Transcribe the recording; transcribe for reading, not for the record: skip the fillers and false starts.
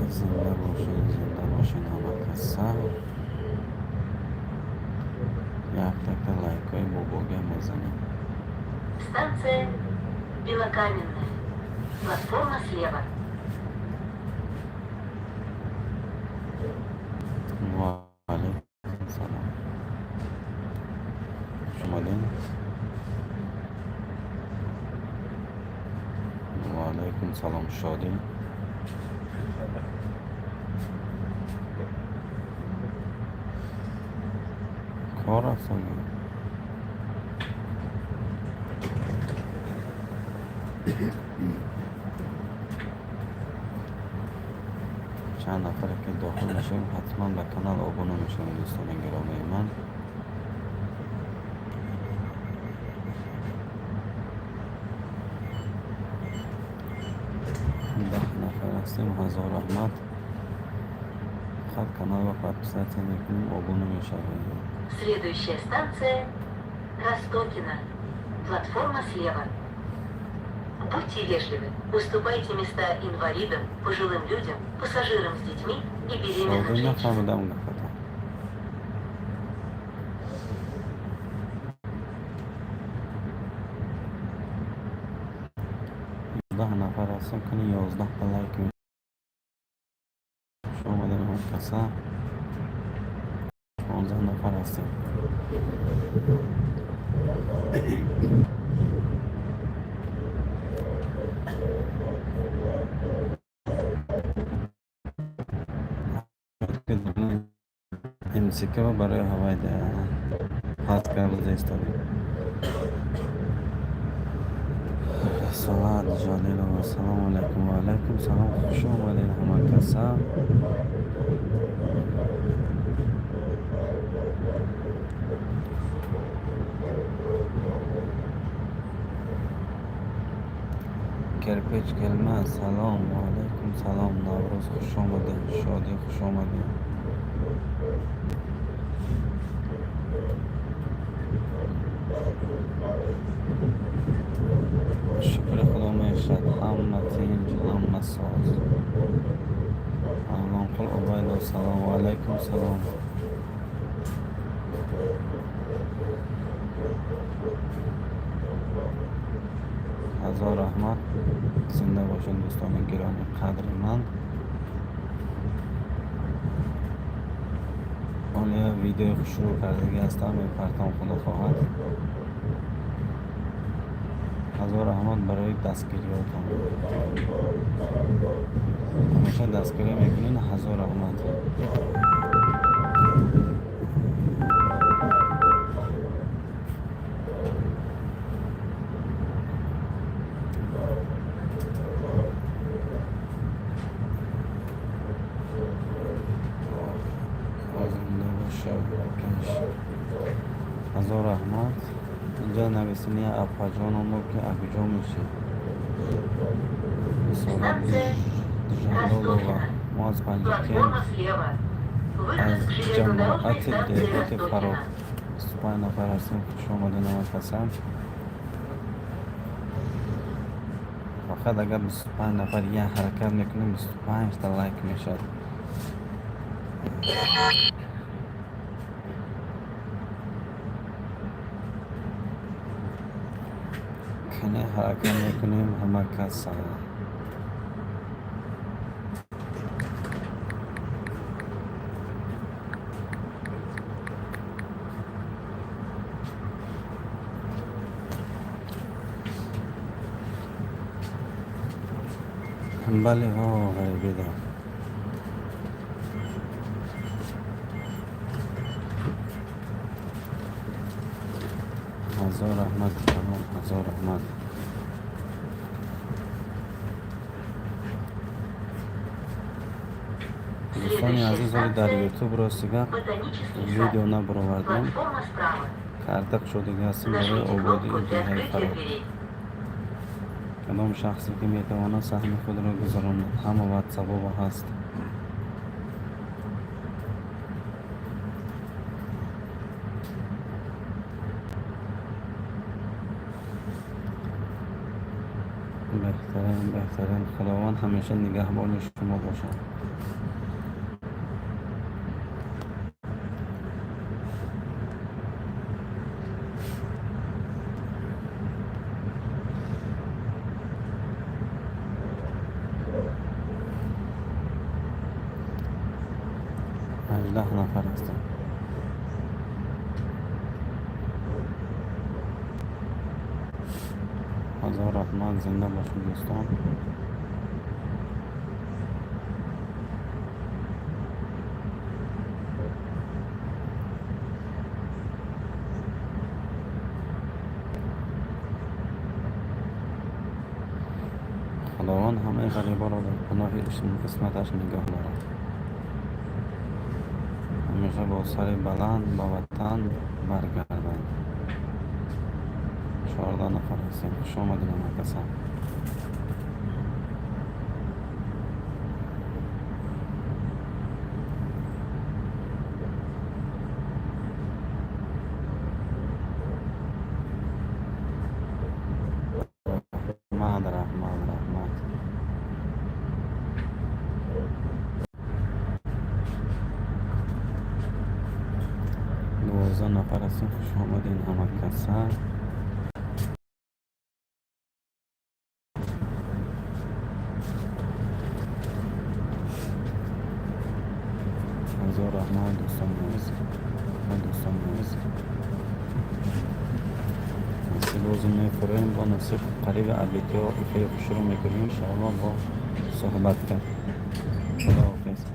زنده باشین، زنده باشین همه کسا. یک تک لایک های بزرگی بزنید. Станция Белокаменная. Платформа слева. و علیکم سلام. شما دین؟ و علیکم سلام شادی. کار هستم. چند نفر که داخل نشیم حتما به کانال آبونه میشون دوستان گرامی من. ده نفر هستیم. هزار رحمت. خط канал و подписаться میکنیم آبونه میشویم. Следующая станция Ростокино. Платформа слева. Будьте вежливы. Уступайте места инвалидам, пожилым людям, пассажирам с детьми и беременным شادی женщинам. نفهمیدم گفتم. ده نفر هستیم کنی 11 تا لایک می شما آمدین همون کسا. 15 نفر هستیم. امسیکه و برای هوای ده خاص کرده استادیم. صلات جلیل و سلام علیکم و علیکم سلام. خوش آمدین همه کسا. کرپیچ کلمه سلام و علیکم سلام. نوروز خوش آمدین. شادی خوش آمدین. شکر خدا میشد. همه تینج همه ساز. الان قل عبید سلام و علیکم سلام. هزار رحمت. زنده باشین دوستان گرامی قدر من. اون ویدیو شروع کردگی هستم پرتام خدا خواهد. هزار رحمت برای دستگیریاتون. همیشه دستگیری میکنین. هزار رحمت. هزار رحمت. اینجا نویسینی اپا جانم که اکجا میشه. Станция Ростокино. ما از پنجکی Платформа слева. از Выход к железнодорожной جماعت станции دهات فراب Ростокино. 25 نفر هستیم. خوش آمدین همه کسان. فقط اگر 25 نفر یه حرکت میکنیم 25 تا لایک میشد. کنه حرکت میکنیم همه کسان. بله ها غریبی دار. هزار رحمت. هزار رحمت. دوستانی Следующая عزیز ولی در станция یوتیوب راسیگه Ботанический сад. ویدیو نبروردیم Платформа справа. کارتک شدگی هستیم برای Нажмите آبادی кнопку для انتهای открытия فرار дверей. کدام شخصی که میتواند سهم خود را گذراند همه واتساپ و هست بهترین خداوند همیشه نگهبان شما باشد نفر هستم هزار رحمت زنده باشید دوستان خداوند همه غریبا را در پناه قسمتش نگاه دارد همیشه با سر بلند به وطن برگردند 14 نفر هستیم خوش آمدین همه کسان رحمت 12 نفر هستیم خوش آمدین همه کسان هزار رحمت دوستان عزیز نصیب روزی میخوریم با نصیب قریب عبیتی و ایفه خوش رو میکنیم انشاءالله با صحبت کرد خدا حافظ